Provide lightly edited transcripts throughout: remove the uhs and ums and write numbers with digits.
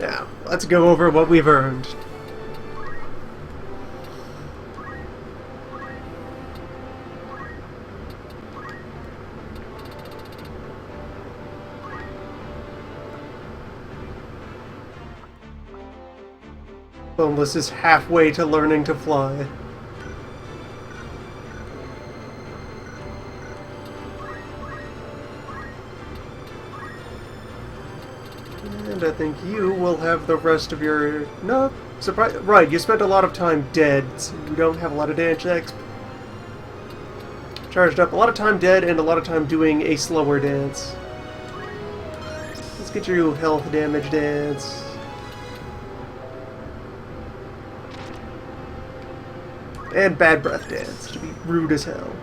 Now, let's go over what we've earned. Boneless is halfway to learning to fly. And I think you will have the rest of your... No, surprise. Right, you spent a lot of time dead, so you don't have a lot of dance exp. Charged up. A lot of time dead and a lot of time doing a slower dance. Let's get you health damage dance. And bad breath dance, to be rude as hell.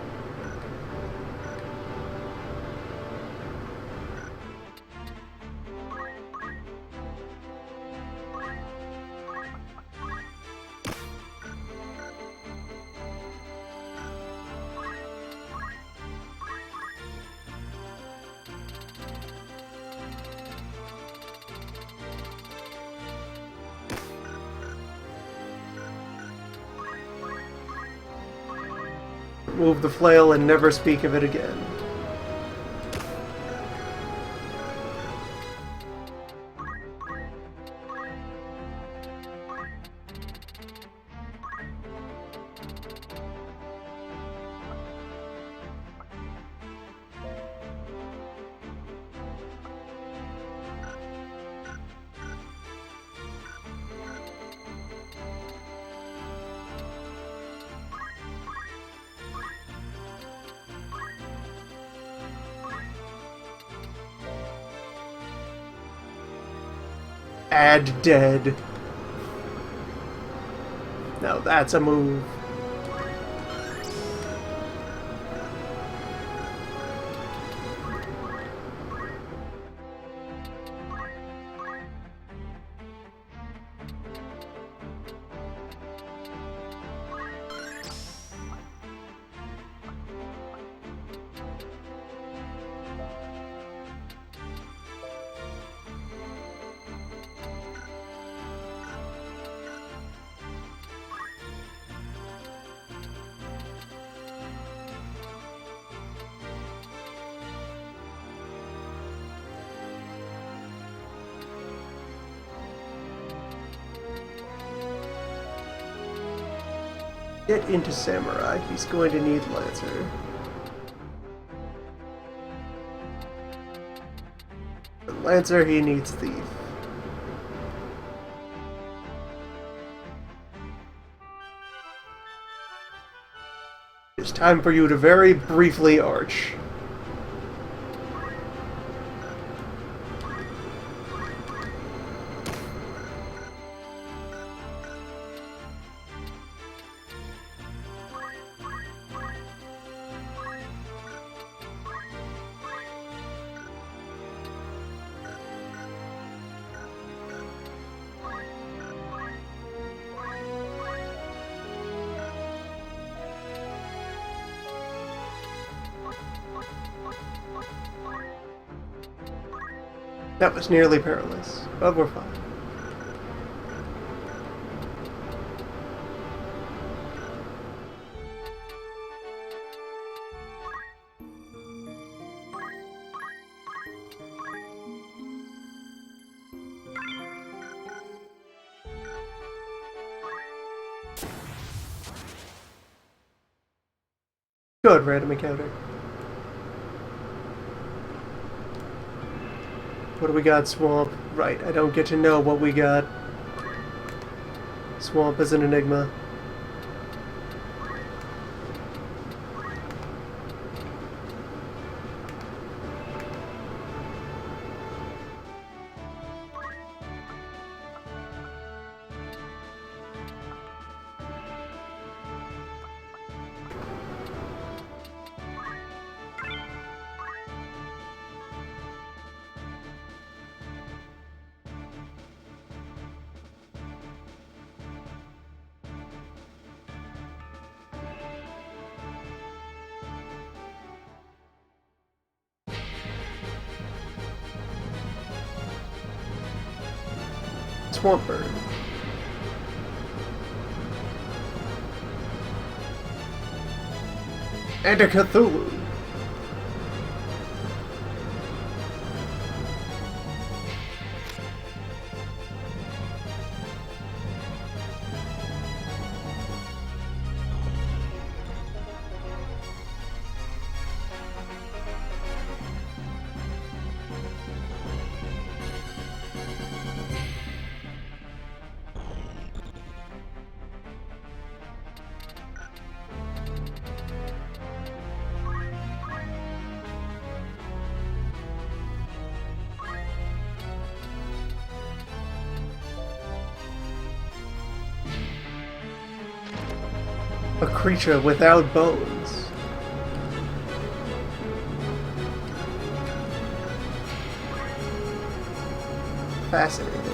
Move the flail and never speak of it again. Add dead. Now that's a move. Get into Samurai. He's going to need Lancer. For Lancer, he needs Thief. It's time for you to very briefly arch. That was nearly perilous, but we're fine. Good random encounter. What do we got, Swamp? Right, I don't get to know what we got. Swamp is an enigma. swamp bird. And a Cthulhu. A creature without bones. Fascinating.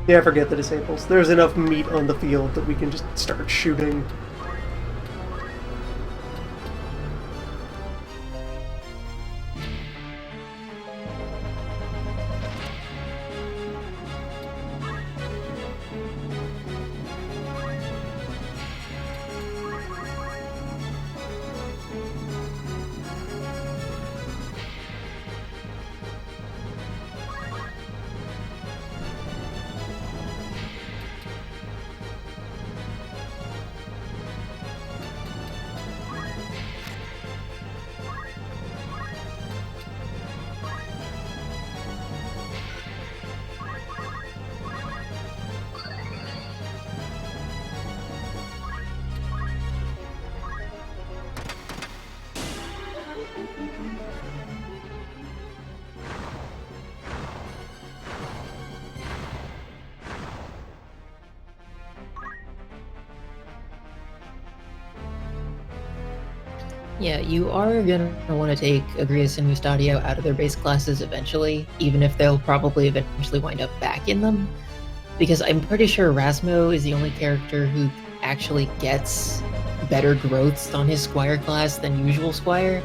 Yeah, forget the disables. There's enough meat on the field that we can just start shooting. Yeah, you are gonna want to take Agrias and Mustadio out of their base classes eventually, even if they'll probably eventually wind up back in them. Because I'm pretty sure Rasmo is the only character who actually gets better growths on his Squire class than usual Squire.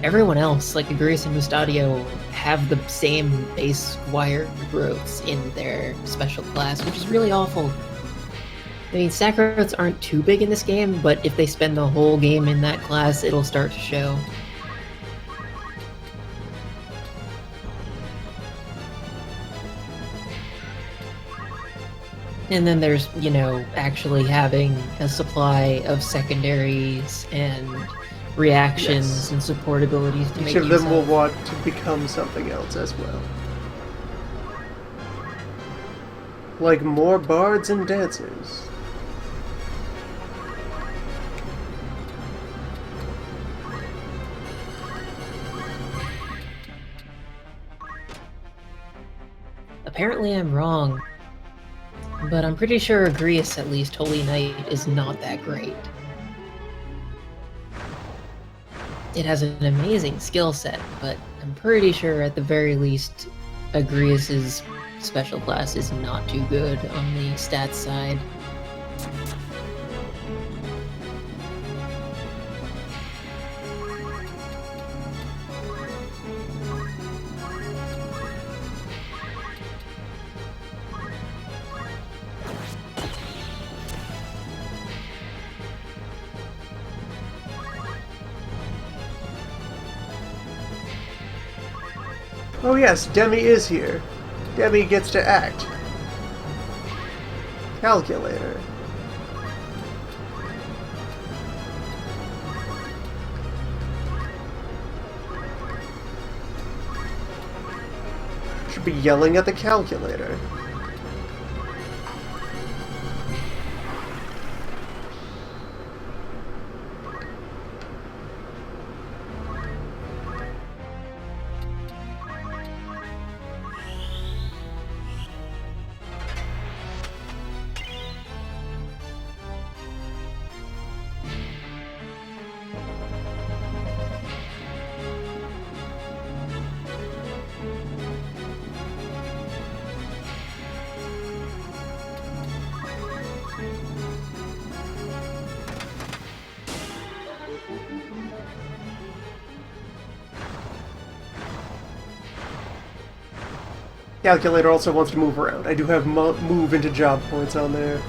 Everyone else, like Agrias and Mustadio, have the same base Squire growths in their special class, which is really awful. I mean, sack growths aren't too big in this game, but if they spend the whole game in that class, it'll start to show. And then there's, you know, actually having a supply of secondaries and reactions Yes. and support abilities to Each make of use them of. will want to become something else as well. Like more bards and dancers. Apparently I'm wrong, but I'm pretty sure Agrias, at least, Holy Knight, is not that great. It has an amazing skill set, but I'm pretty sure at the very least Agrias's special class is not too good on the stats side. Oh yes, Demi is here. Demi gets to act. Calculator. Should be yelling at the calculator. Calculator also wants to move around. I do have move into job points on there.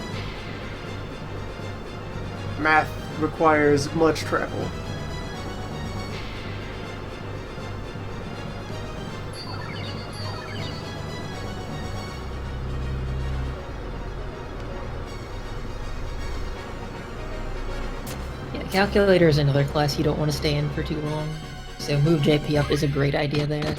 Math requires much travel. Yeah, Calculator is another class you don't want to stay in for too long. So move JP up is a great idea there.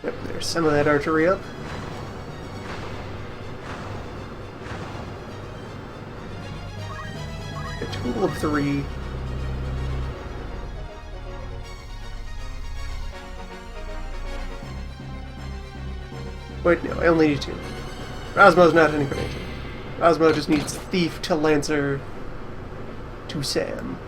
Yep, there's some of that archery up. A total of 3. Wait, no, I only need 2. Rosmo's not any grenade. Rosmo just needs Thief to Lancer to Sam.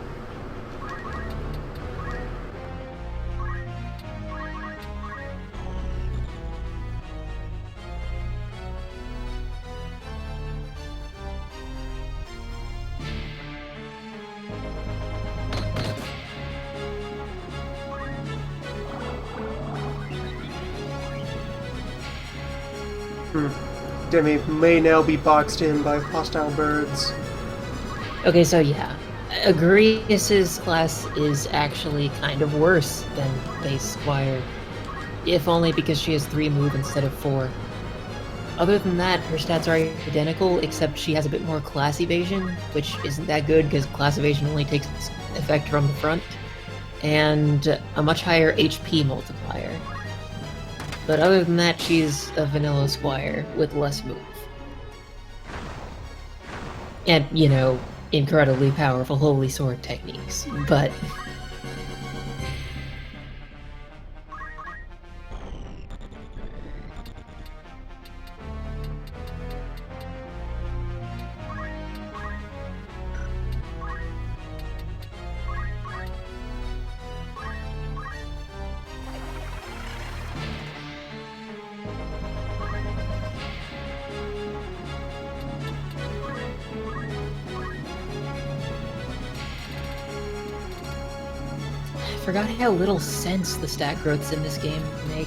Demi may now be boxed in by hostile birds. Okay, so yeah. Agrius's class is actually kind of worse than base Squire. If only because she has 3 move instead of 4. Other than that, her stats are identical, except she has a bit more class evasion, which isn't that good because class evasion only takes effect from the front, and a much higher HP multiplier. But other than that, she's a vanilla Squire with less move. And, you know, incredibly powerful Holy Sword techniques, but... I forgot how little sense the stat growths in this game make.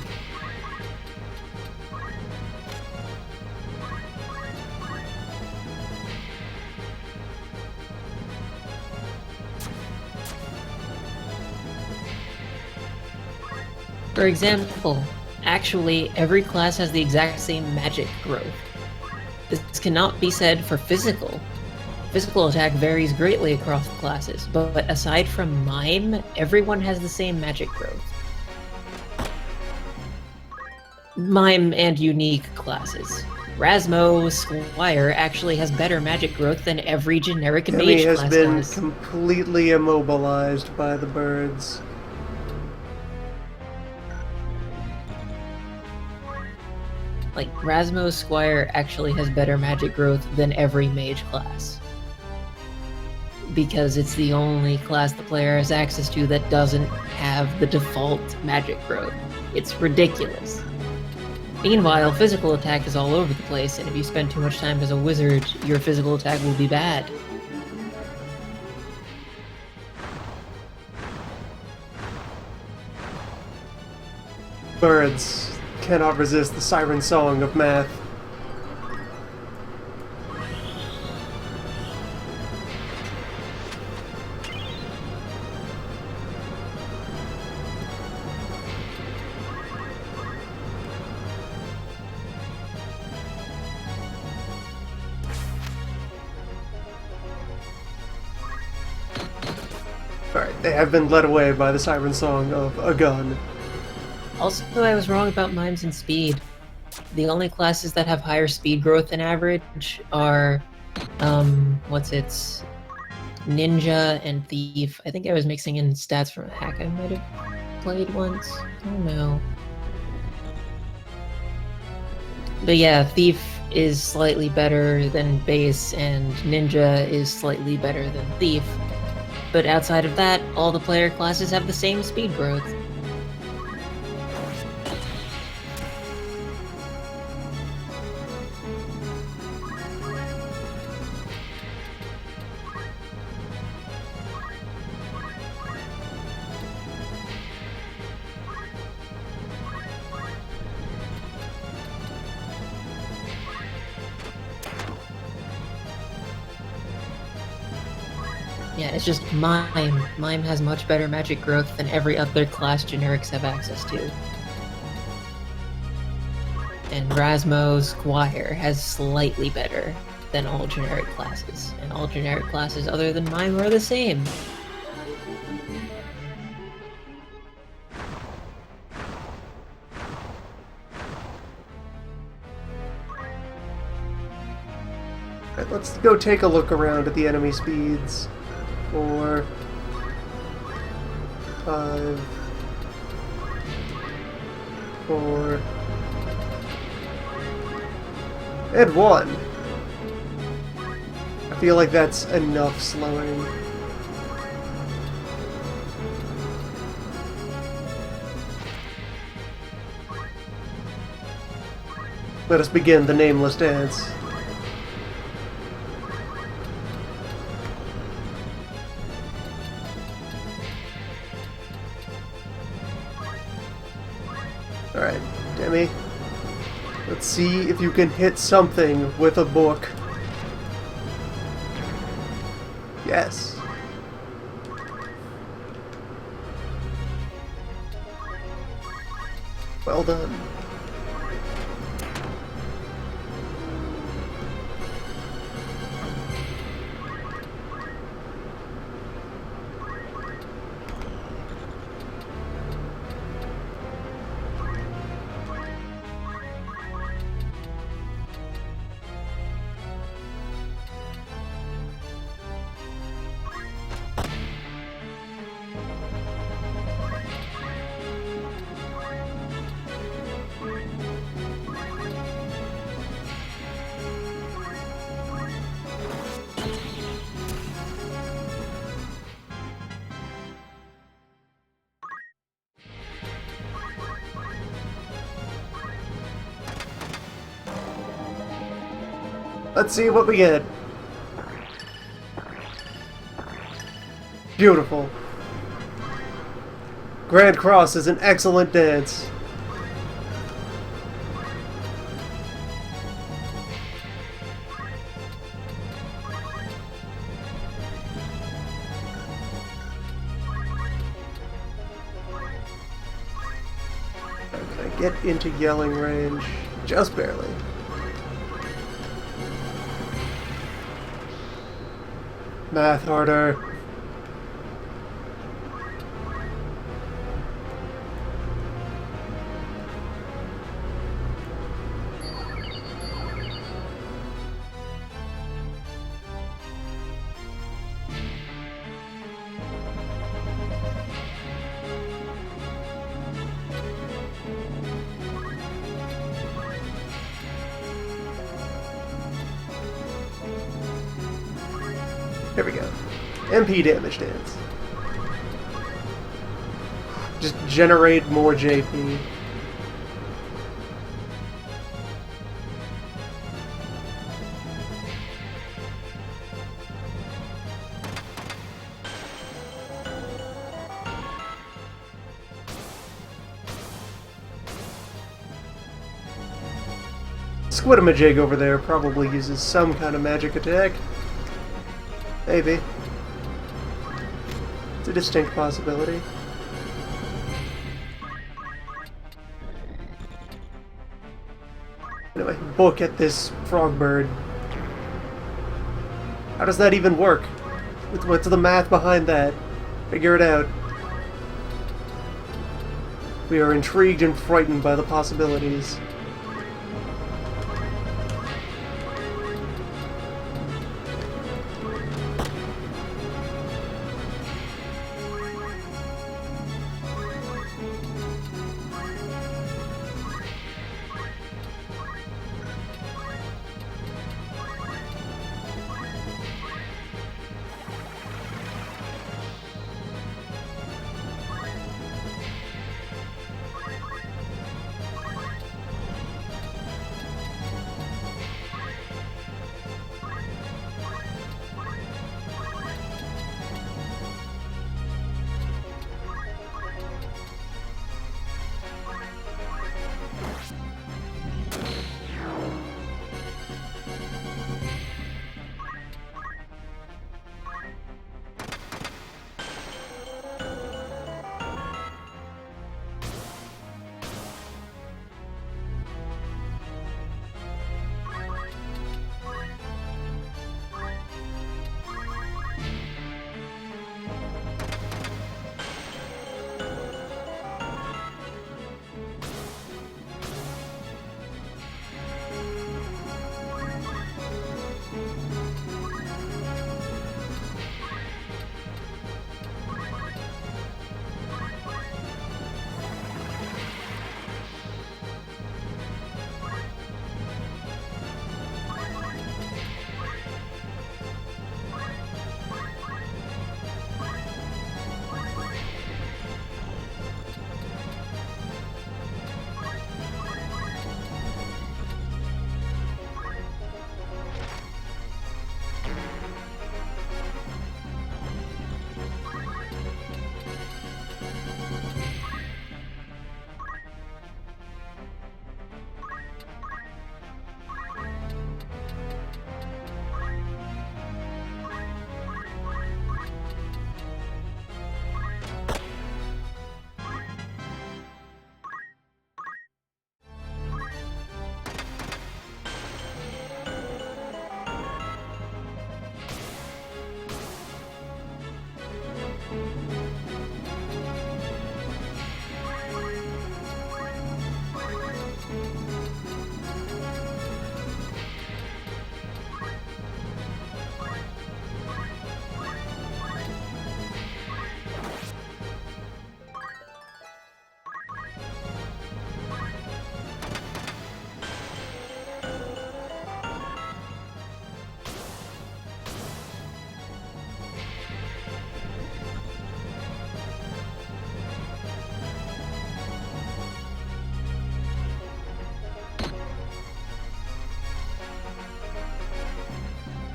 For example, actually, every class has the exact same magic growth. This cannot be said for physical. Physical attack varies greatly across classes, but aside from Mime, everyone has the same magic growth. Mime and unique classes. Rasmo Squire actually has better magic growth than every generic Demi mage has class been does. completely immobilized by the birds. Like, Rasmo Squire actually has better magic growth than every mage class. Because it's the only class the player has access to that doesn't have the default magic growth. It's ridiculous. Meanwhile, physical attack is all over the place, and if you spend too much time as a wizard, your physical attack will be bad. Birds cannot resist the siren song of math. Alright, they have been led away by the siren song of a gun. Also, I was wrong about mimes and speed. The only classes that have higher speed growth than average are, Ninja and Thief. I think I was mixing in stats from a hack I might have played once. I don't know. But yeah, Thief is slightly better than Base, and Ninja is slightly better than Thief. But outside of that, all the player classes have the same speed growth. Yeah, it's just Mime. Mime has much better magic growth than every other class generics have access to. And Rasmo's Squire has slightly better than all generic classes. And all generic classes other than Mime are the same. Alright, let's go take a look around at the enemy speeds. 4, 5, 4, and 1. I feel like that's enough slowing. Let us begin the nameless dance. Alright, Demi. Let's see if you can hit something with a book. Yes. Well done. Let's see what we get. Beautiful. Grand Cross is an excellent dance. Can I get into yelling range? Just barely. Math harder. Here we go. MP damage dance. Just generate more JP. Squidamajig over there probably uses some kind of magic attack. Maybe. It's a distinct possibility. Anyway, book at this frog bird. How does that even work? What's the math behind that? Figure it out. We are intrigued and frightened by the possibilities.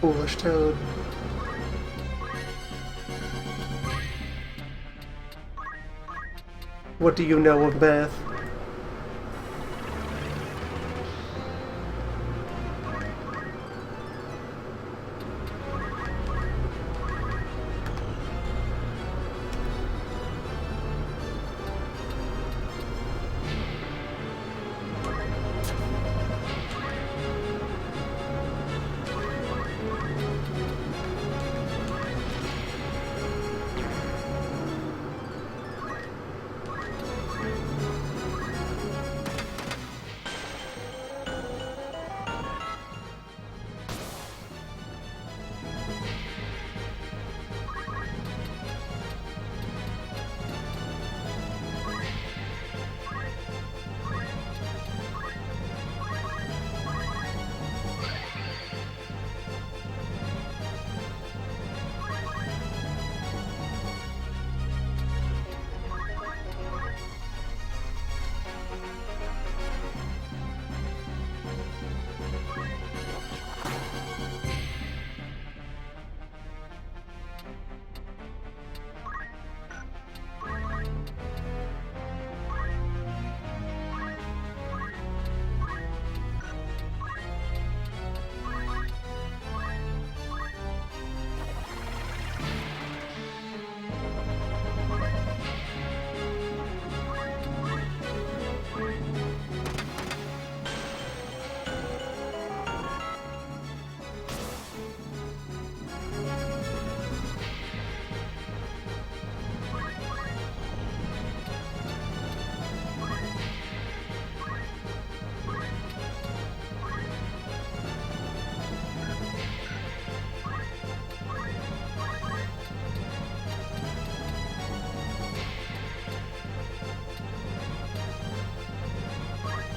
Foolish toad. What do you know of math?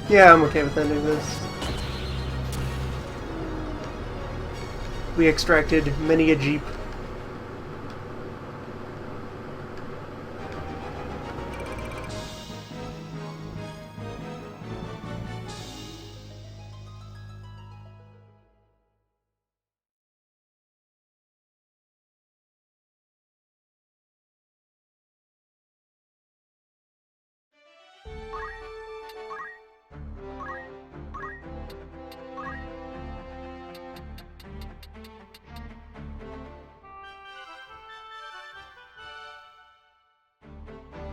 Yeah, I'm okay with ending this. We extracted many a jeep.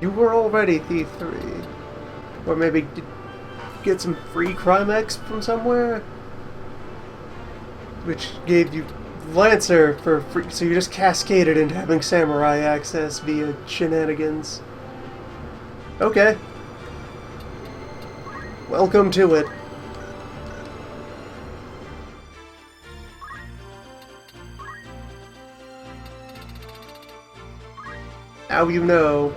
You were already Thief 3. Or maybe get some free Crime X from somewhere? Which gave you Lancer for free, so you just cascaded into having Samurai access via shenanigans. Okay. Welcome to it. Now you know.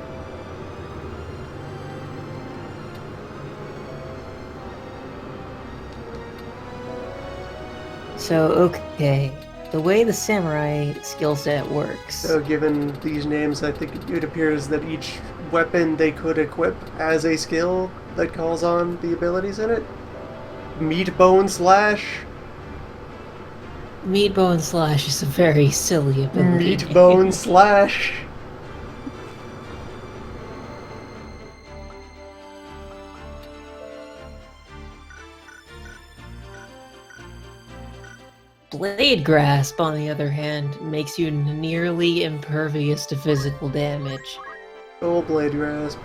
So, okay, the way the samurai skill set works. So given these names, I think it appears that each weapon they could equip has a skill that calls on the abilities in it. Meat Bone Slash. Meat Bone Slash is a very silly ability. Meat Bone Slash. Blade Grasp, on the other hand, makes you nearly impervious to physical damage. Oh, Blade Grasp.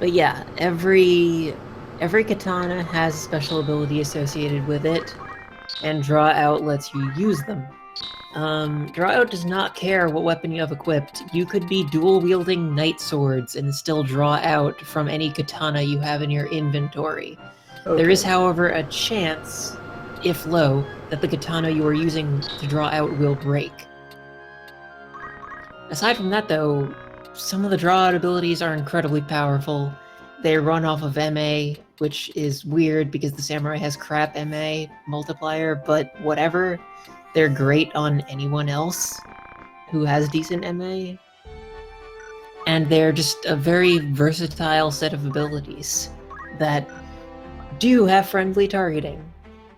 But yeah, every katana has a special ability associated with it, and Draw Out lets you use them. Draw Out does not care what weapon you have equipped. You could be dual-wielding knight swords and still draw out from any katana you have in your inventory. Okay. There is, however, a chance, if low, that the katana you are using to draw out will break. Aside from that, though, some of the draw out abilities are incredibly powerful. They run off of MA, which is weird because the samurai has crap MA multiplier, but whatever. They're great on anyone else who has decent MA. And they're just a very versatile set of abilities that do have friendly targeting.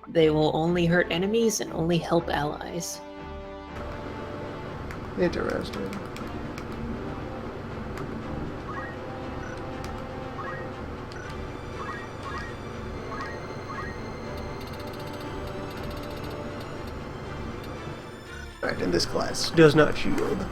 They will only hurt enemies and only help allies. Interesting. Alright, and this class does not shield.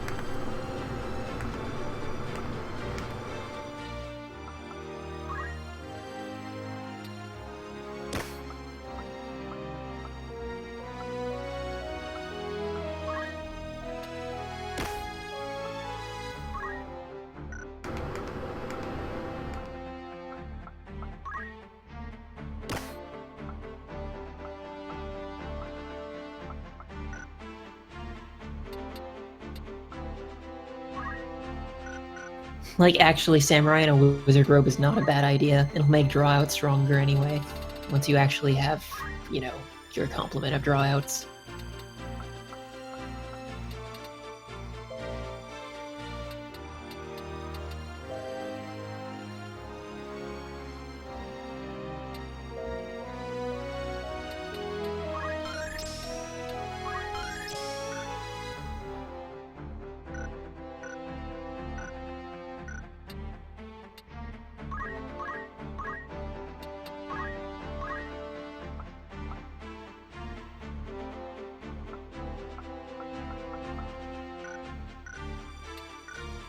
Like, actually, samurai in a wizard robe is not a bad idea. It'll make draw out stronger anyway, once you actually have, you know, your complement of draw outs.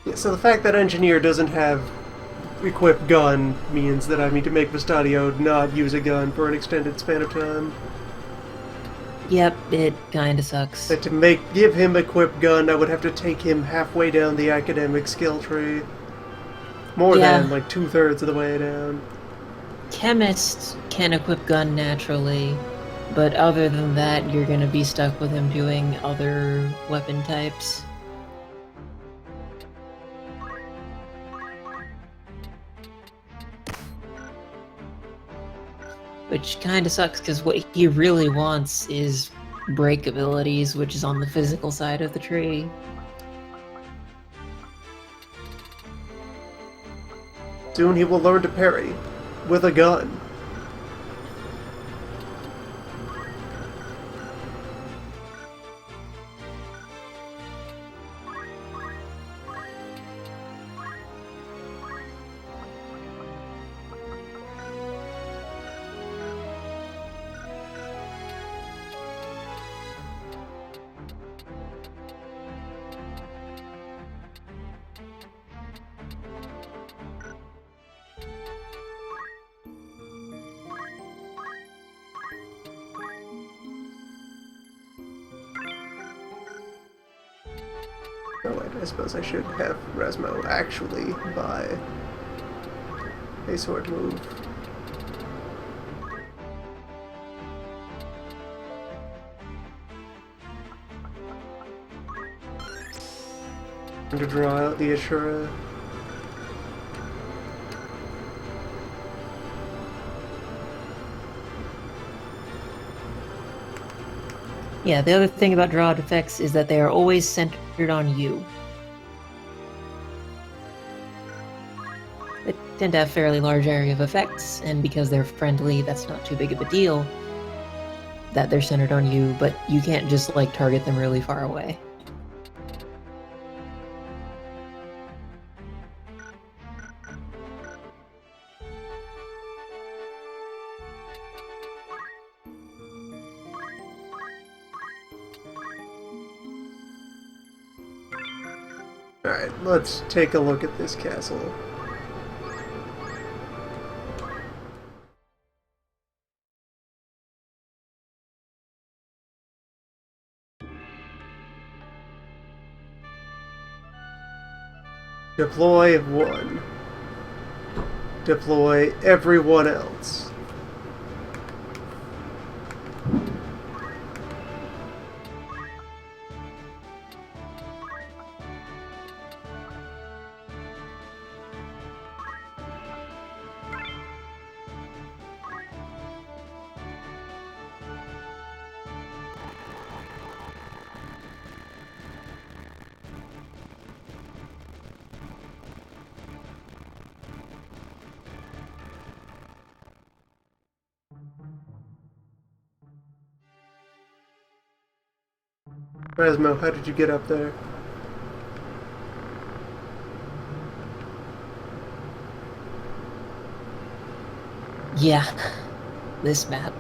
Yeah, so the fact that Engineer doesn't have equipped gun means that I need to make Vestadio not use a gun for an extended span of time. Yep, it kinda sucks. That to give him equipped gun, I would have to take him halfway down the academic skill tree. More than like 2/3 of the way down. Chemist can equip gun naturally, but other than that, you're gonna be stuck with him doing other weapon types. Which kind of sucks, because what he really wants is break abilities, which is on the physical side of the tree. Soon he will learn to parry with a gun. Oh wait, I suppose I should have Resmo actually buy a sword move. To draw out the Ashura. Yeah, the other thing about draw effects is that they are always centered on you. They tend to have fairly large area of effects, and because they're friendly, that's not too big of a deal that they're centered on you, but you can't just, like, target them really far away. Alright, let's take a look at this castle. Deploy one. Deploy everyone else. Resmo, how did you get up there? Yeah, this map.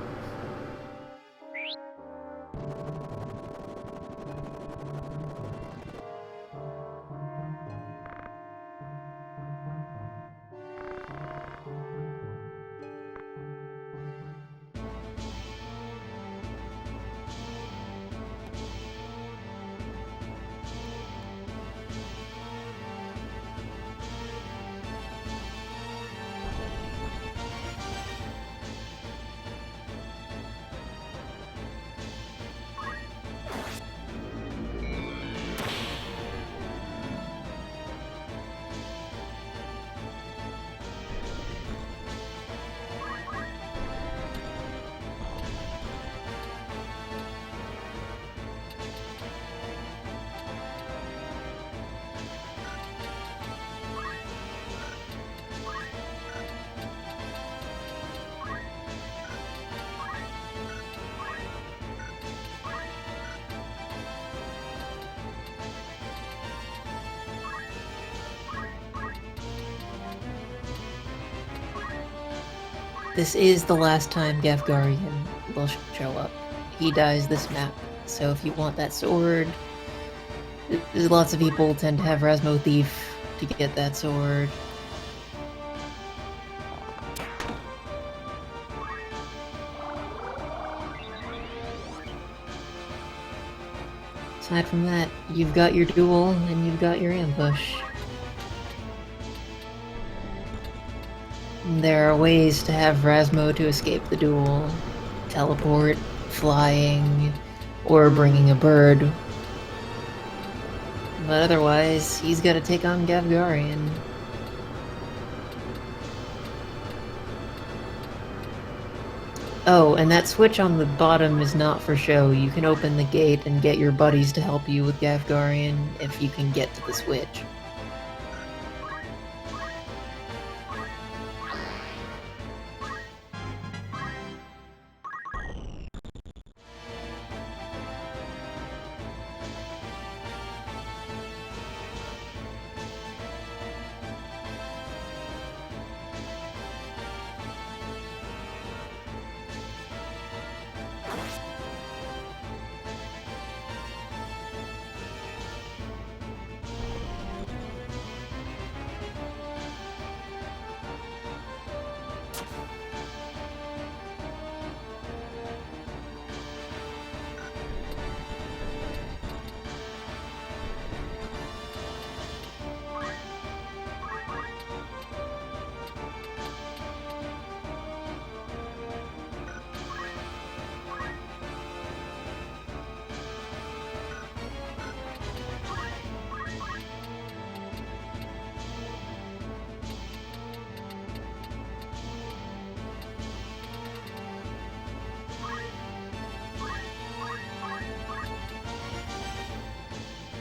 This is the last time Gavgarian will show up. He dies this map, so if you want that sword, lots of people tend to have Rasmo Thief to get that sword. Aside from that, you've got your duel and you've got your ambush. There are ways to have Rasmo to escape the duel. Teleport, flying, or bringing a bird. But otherwise, he's gotta take on Gavgarian. Oh, and that switch on the bottom is not for show. You can open the gate and get your buddies to help you with Gafgarian if you can get to the switch.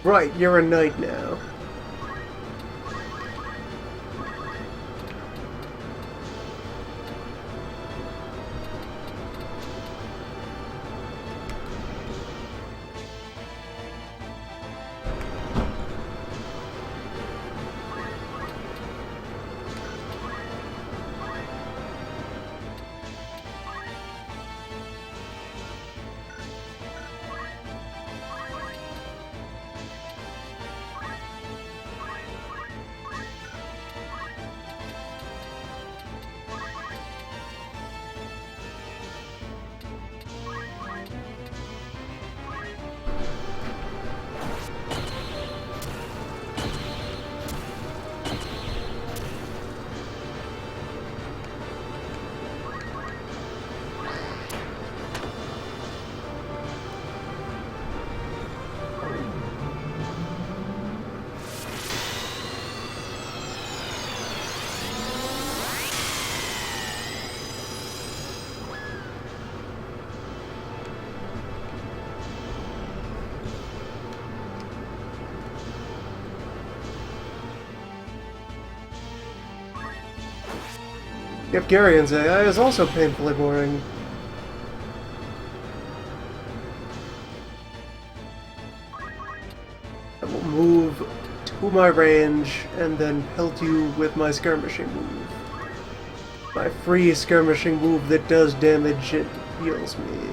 Right, you're a knight now. Gafgarian's AI is also painfully boring. I will move to my range and then pelt you with my skirmishing move. My free skirmishing move that does damage, it heals me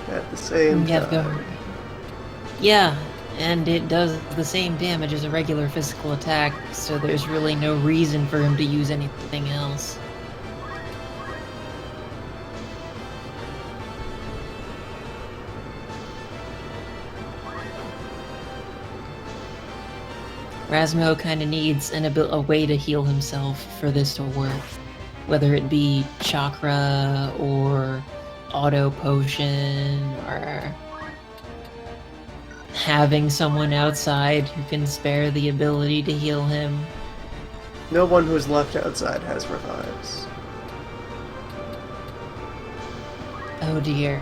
at the same time. Yeah, and it does the same damage as a regular physical attack, so there's really no reason for him to use anything else. Rasmo kind of needs a way to heal himself for this to work. Whether it be chakra or auto potion or having someone outside who can spare the ability to heal him. No one who's left outside has revives. Oh dear.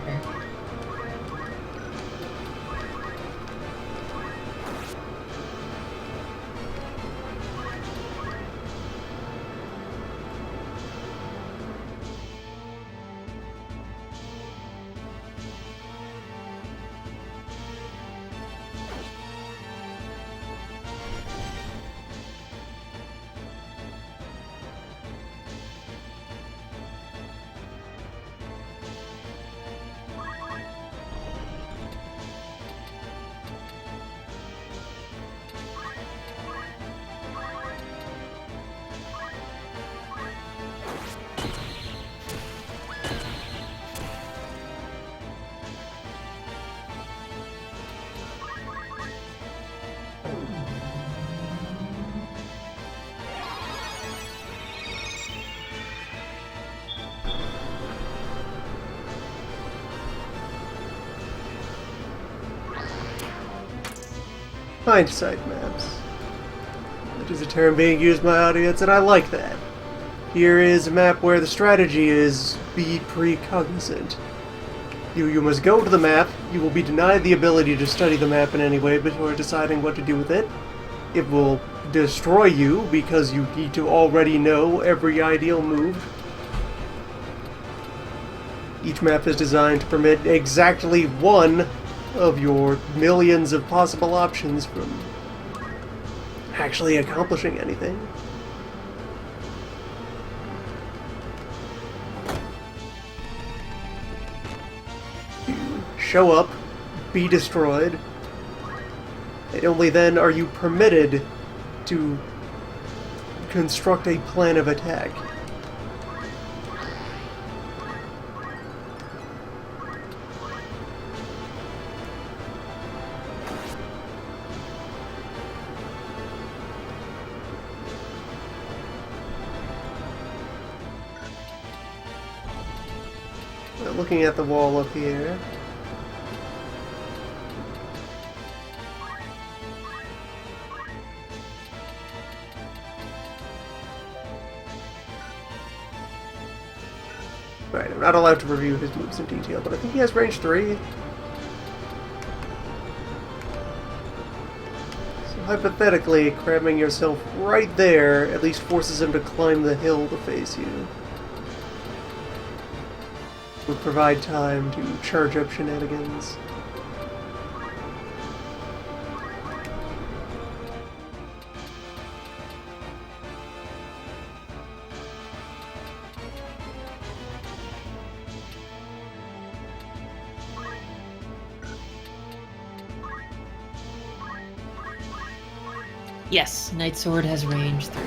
Hindsight maps. That is a term being used by audience, and I like that. Here is a map where the strategy is be precognizant. You must go to the map. You will be denied the ability to study the map in any way before deciding what to do with it. It will destroy you because you need to already know every ideal move. Each map is designed to permit exactly one of your millions of possible options from actually accomplishing anything. Show up, be destroyed, and only then are you permitted to construct a plan of attack. Looking at the wall up here. Right, I'm not allowed to review his moves in detail, but I think he has range 3. So hypothetically, cramming yourself right there at least forces him to climb the hill to face you. Would provide time to charge up shenanigans. Yes, Night Sword has range 3.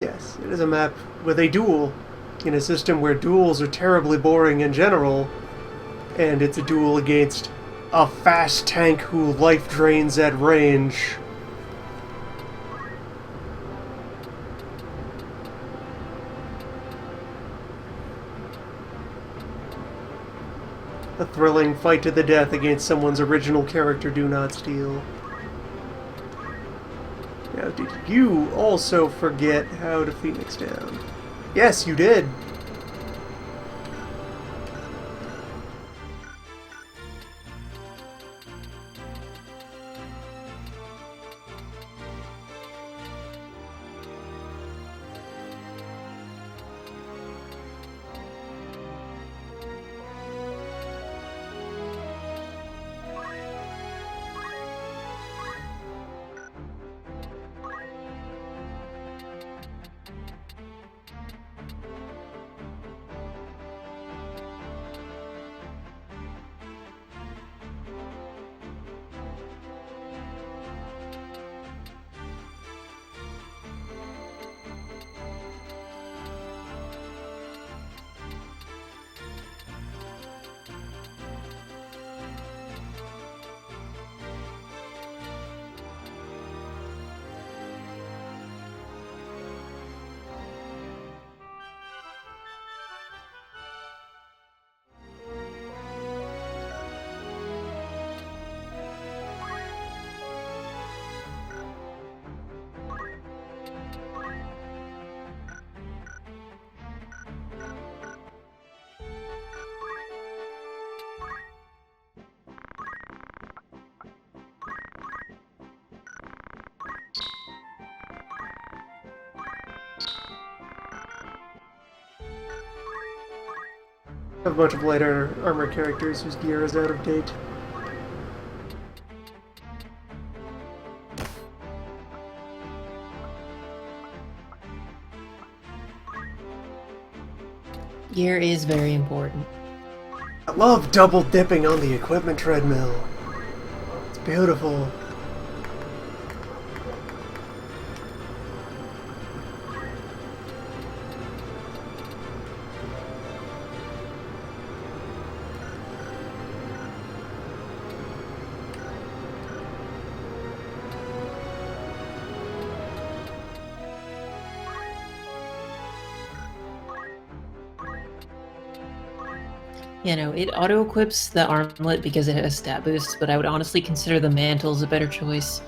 Yes, it is a map with a duel, in a system where duels are terribly boring in general, and it's a duel against a fast tank who life drains at range. A thrilling fight to the death against someone's original character do not steal. Now, did you also forget how to Phoenix down? Yes, you did. I have a bunch of lighter armor characters whose gear is out of date. Gear is very important. I love double dipping on the equipment treadmill. It's beautiful. You know, it auto-equips the armlet because it has stat boosts, but I would honestly consider the mantles a better choice.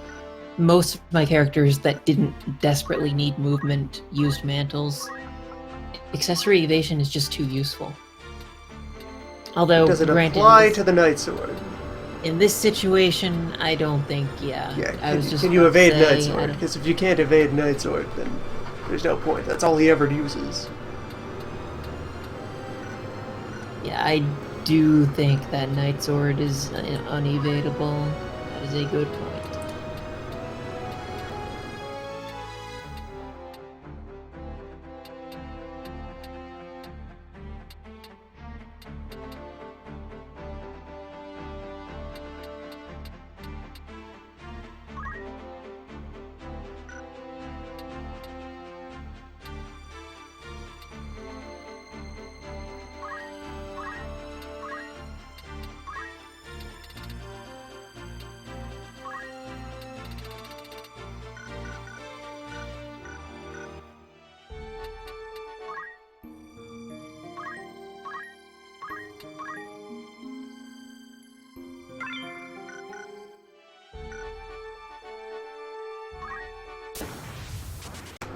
Most of my characters that didn't desperately need movement used mantles. Accessory evasion is just too useful. Although, Does it granted, apply to the Night Sword? in this situation, I don't think, Yeah, can you evade Night Sword? Because if you can't evade Night Sword, then there's no point. That's all he ever uses. Yeah, I do think that Night Sword is unevadable. That is a good point.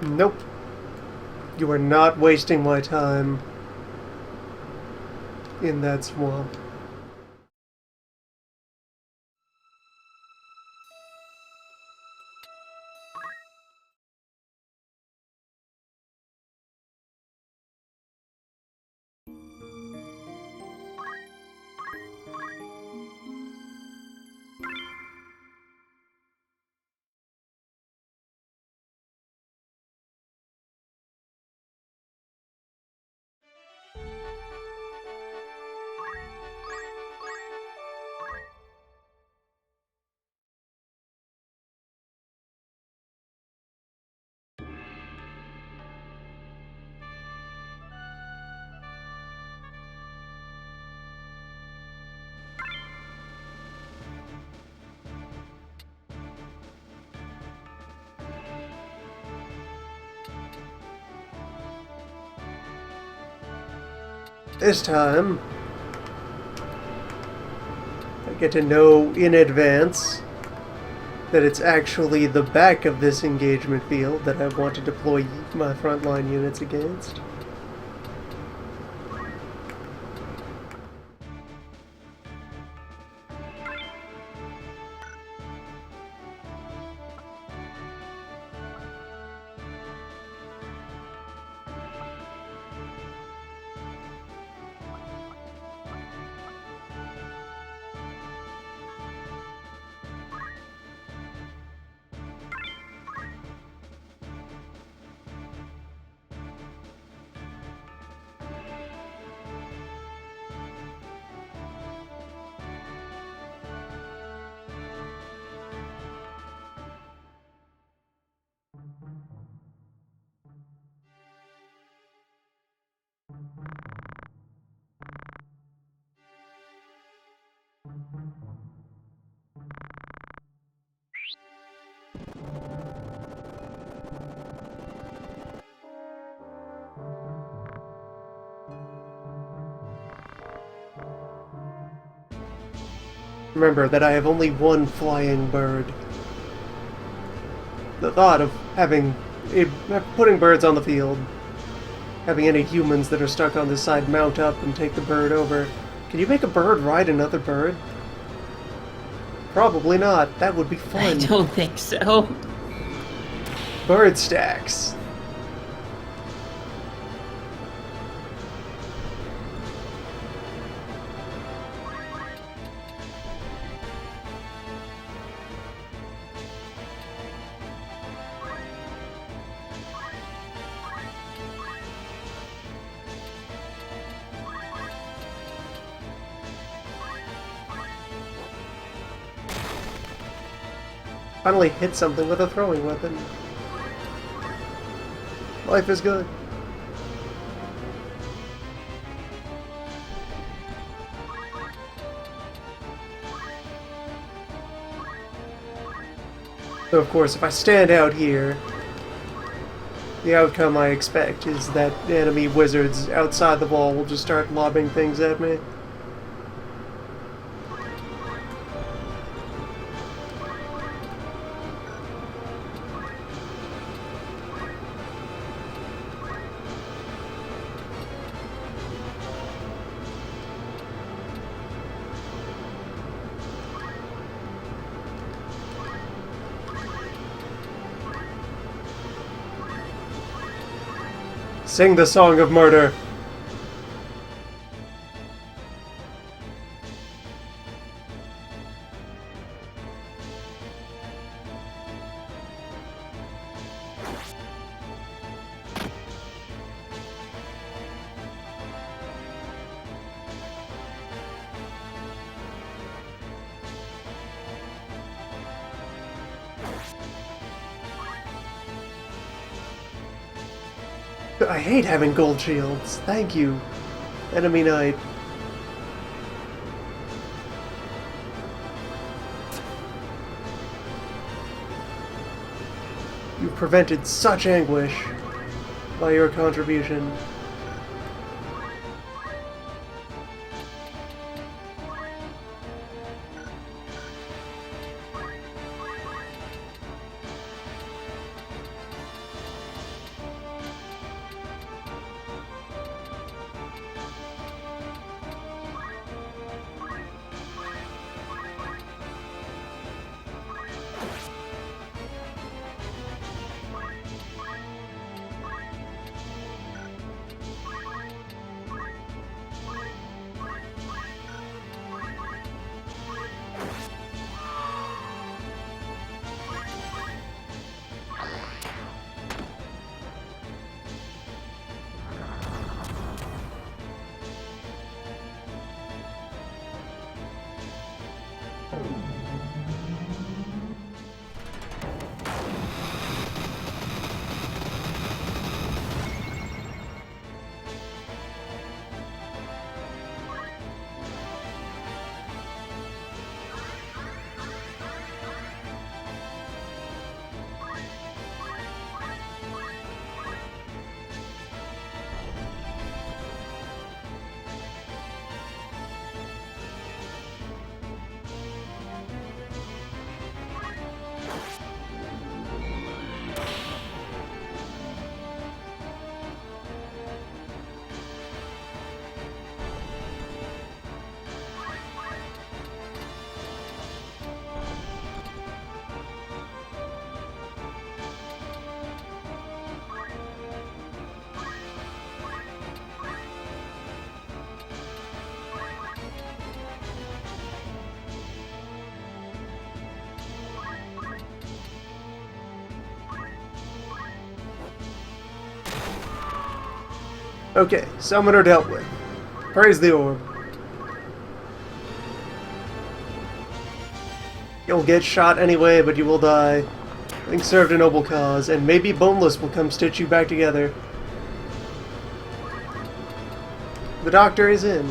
Nope. You are not wasting my time in that swamp. This time, I get to know in advance that it's actually the back of this engagement field that I want to deploy my frontline units against. Remember that I have only one flying bird. The thought of putting birds on the field, having any humans that are stuck on this side mount up and take the bird over. Can you make a bird ride another bird? Probably not. That would be fun. I don't think so. Bird stacks. Finally hit something with a throwing weapon. Life is good. So of course, if I stand out here, the outcome I expect is that enemy wizards outside the wall will just start lobbing things at me. Sing the song of murder. I hate having gold shields. Thank you, enemy knight. You've prevented such anguish by your contribution. Okay, summoner dealt with. Praise the orb. You'll get shot anyway, but you will die. Having served a noble cause, and maybe Boneless will come stitch you back together. The doctor is in.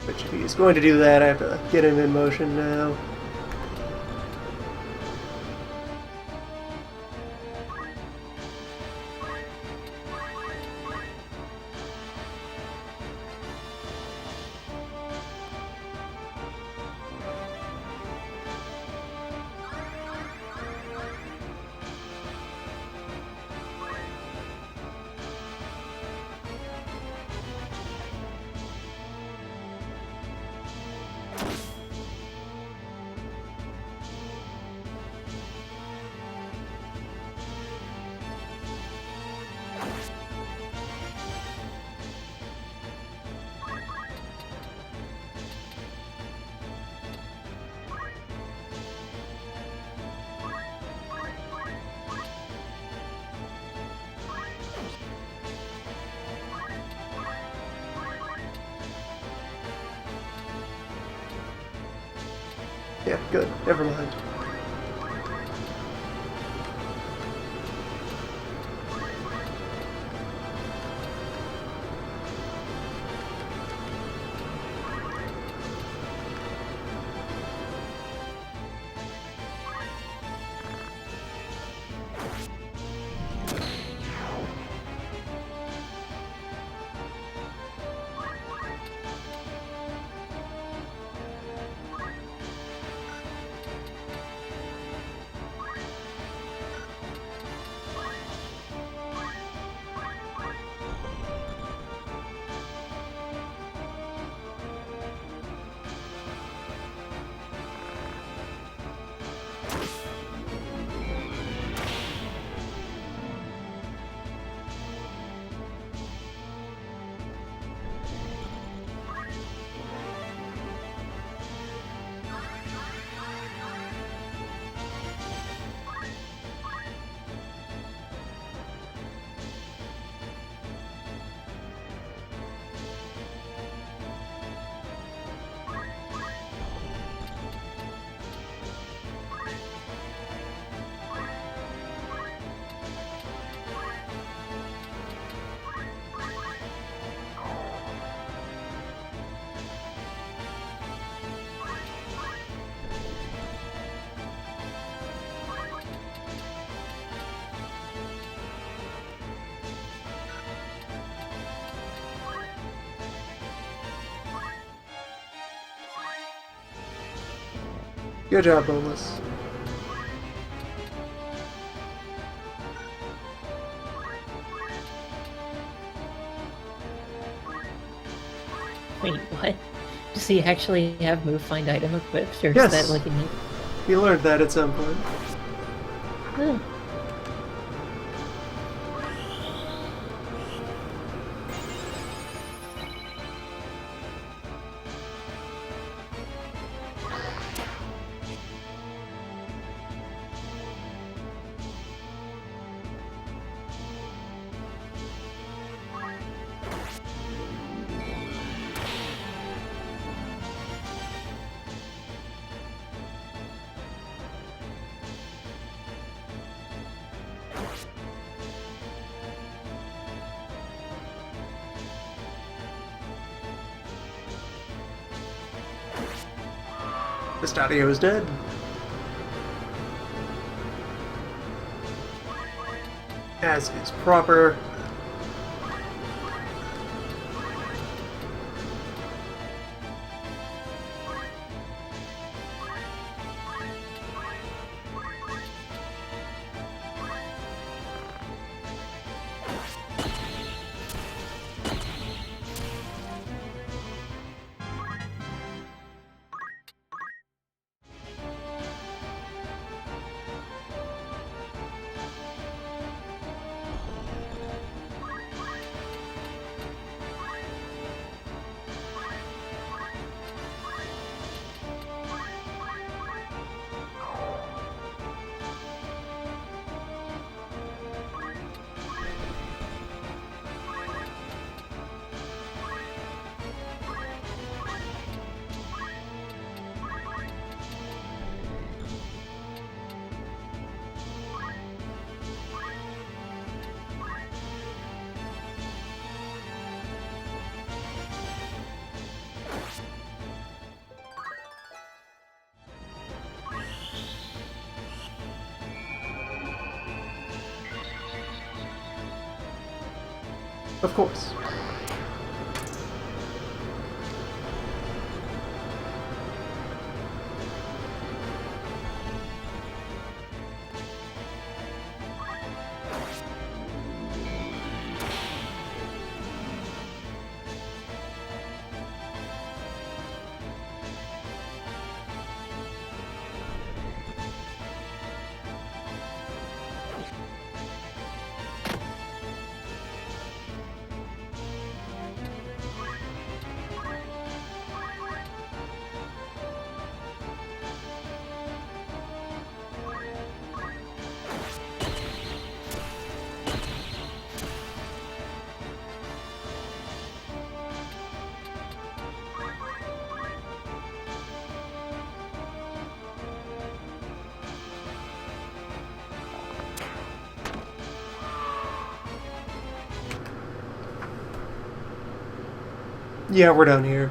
But if he's going to do that, I have to get him in motion now. Yeah, good. Never mind. Good job, Boneless. Wait, what? Does he actually have move find item equipped, or Yes. is that like a new? We learned that at some point. Oh. The Stadio is dead. As is proper. Of course. Yeah, we're down here.